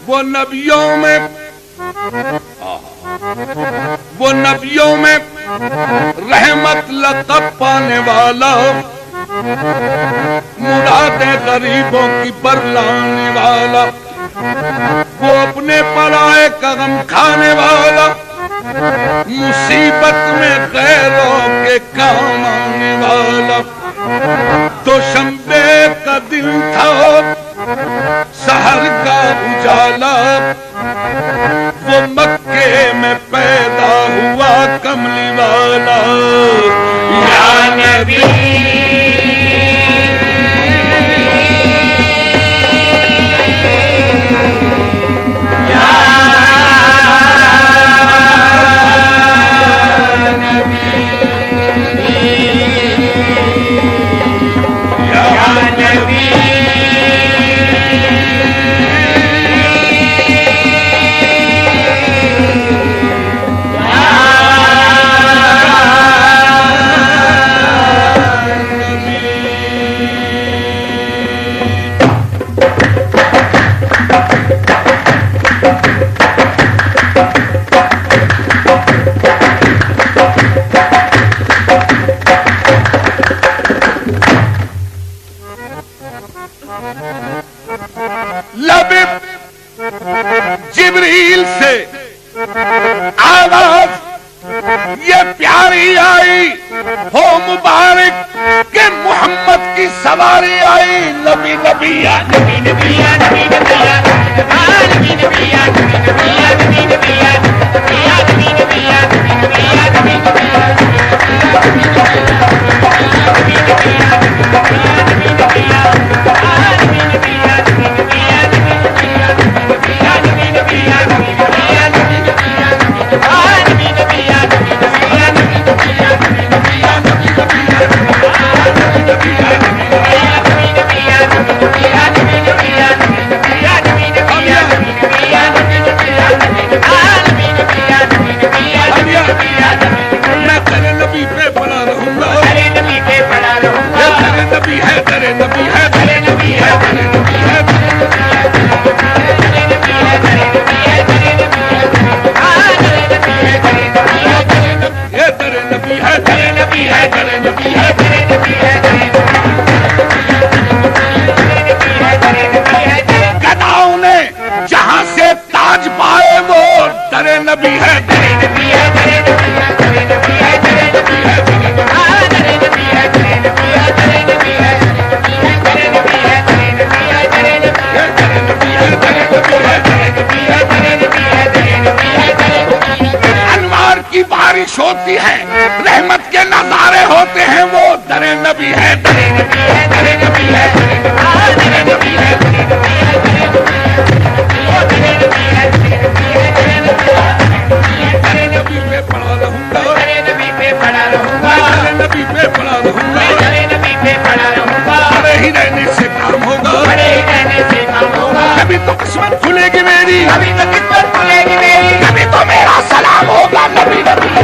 وہ نبیوں میں رحمت لقب پانے والا، مرادیں غریبوں کی برلانے والا، وہ اپنے پرائے کا غم کھانے والا، مصیبت میں غیروں کے کام آنے والا۔ دوشنبے کا دن تھا، سحر کا اجالا، وہ مکے میں پیدا ہوا کملی والا۔ یا نبی جبریل سے آواز یہ پیاری آئی، ہو مبارک کہ محمد کی سواری آئی۔ نبی نبی یا نبی نبی یا نبی نبی یا نبی نبی یا نبی نبی یا نبی نبی یا نبی نبی یا نبی یا نبی نبی ہوتی ہے، رحمت کے نظارے ہوتے ہیں، وہ در نبی ہے، در نبی ہے، در نبی ہے، در نبی ہے، در نبی پہ پڑا رہوں گا، در نبی پہ پڑا رہوں گا، در نبی پہ پڑا رہوں گا، در نبی پہ پڑا رہوں گا، بڑے ہی رہنے سے کام ہوگا، بڑے ہی رہنے سے کام ہوگا، کبھی تو قسمت کھلے گی میری، کبھی تو قسمت کھلے گی میری، کبھی تو میرا سلام ہوگا، نبی نبی ہے۔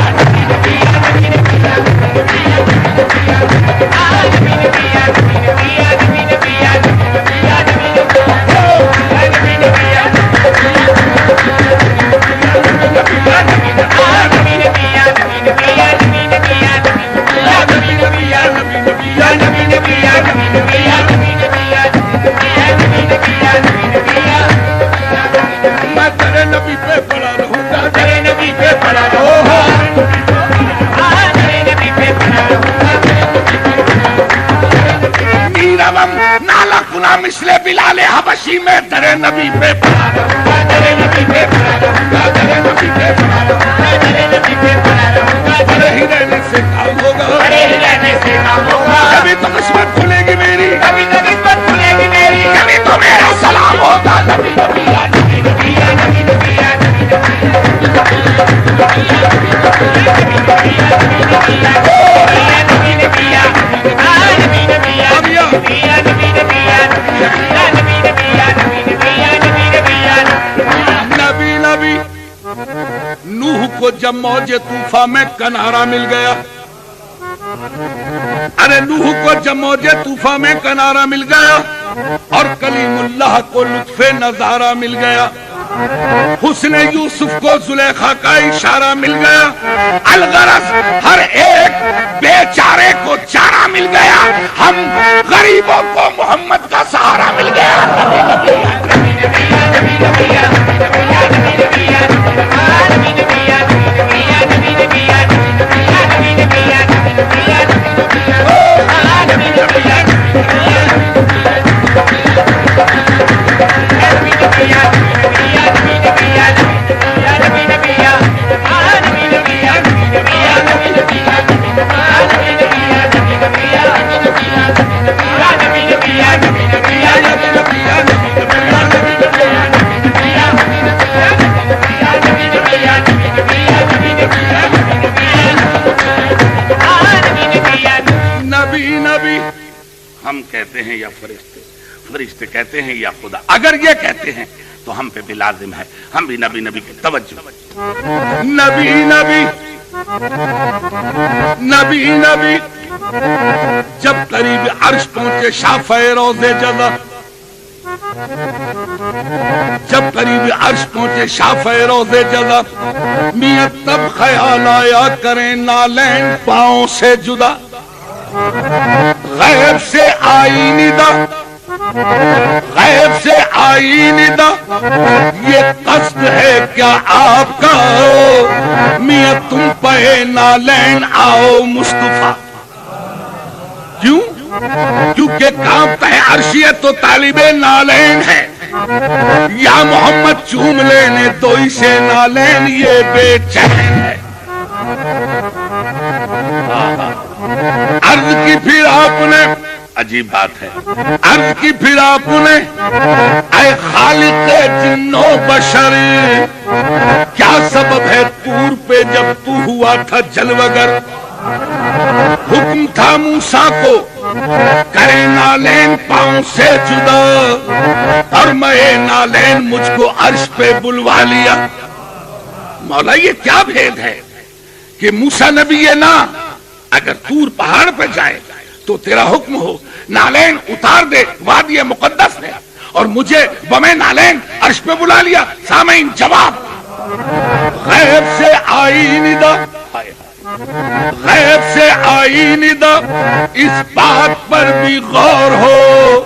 مثل بلال حبشی میں در نبی پہ پڑا رہوں گا، در نبی پہ پڑا رہوں گا، در نبی پہ پڑا رہوں گا، در نبی پہ پڑا رہوں گا، بڑے ہی رہنے سے کام ہوگا، بڑے ہی رہنے سے کام ہوگا، کبھی تو قسمت کھلے گی میری، کبھی تو قسمت کھلے گی میری، کبھی تو میرا سلام ہوگا، نبی نبی یا نبی نبی یا نبی نبی یا نبی نوح کو جب موج طوفان میں کنارہ مل گیا، ارے نوح کو جب موج طوفان میں کنارہ مل گیا اور کلیم اللہ کو لطف نظارہ مل گیا، حسن یوسف کو زلیخا کا اشارہ مل گیا، الغرض ہر ایک بیچارے کو چارہ مل گیا، ہم غریبوں کو محمد کا سہارا مل گیا۔ ہم کہتے ہیں یا فرشتے، فرشتے کہتے ہیں یا خدا، اگر یہ کہتے ہیں تو ہم پہ بھی لازم ہے ہم بھی نبی نبی کی توجہ، نبی نبی نبی نبی۔ جب قریب عرش پہنچے شافع روضے جزا، جب قریب عرش پہنچے شافع روضے جزا، میاں تب خیال آیا کریں نالین پاؤں سے جدا، غیب سے آئی ندا، غیب سے آئی ندا، یہ قصد ہے کیا آپ کا میاں تم پہ نالین آؤ مصطفیٰ؟ کیوں؟ کیونکہ کانپتا ہے عرشیت تو طالب نالین ہے، یا محمد چوم لینے تو اسے نالین یہ بے چین ہے۔ عرض کی پھر آپ نے، عجیب بات ہے، عرض کی پھر آپ نے اے خالق جن و بشر، کیا سبب ہے طور پہ جب تو ہوا تھا جلوگر؟ حکم تھا موسیٰ کو کرے نالین پاؤں سے جدا، اور میں نالین مجھ کو عرش پہ بلوا لیا۔ مولا یہ کیا بھید ہے کہ موسیٰ نبی یہ نہ اگر طور پہاڑ پہ جائے تو تیرا حکم ہو نالین اتار دے، وادی مقدس ہے، اور مجھے بمیں نالین عرش پہ بلا لیا۔ سامعین جواب، غیب سے آئی ندا، غیب سے آئی ندا، اس بات پر بھی غور ہو،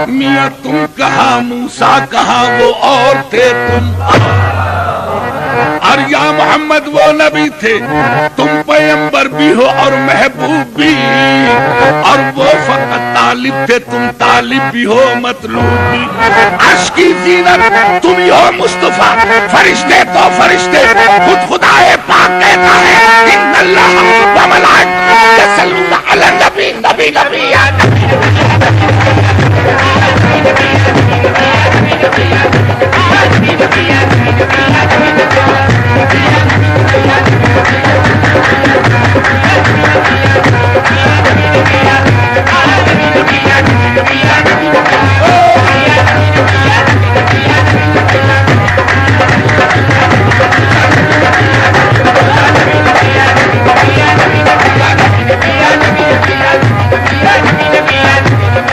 میاں تم کہاں موسیٰ کہاں وہ اور تھے تم، اور یا محمد وہ نبی تھے، تم پیغمبر بھی ہو اور محبوب بھی، اور وہ فقط طالب تھے، تم طالب بھی ہو مطلوب بھی۔ عرش کی زینت تم ہی ہو مصطفیٰ، فرشتے تو فرشتے،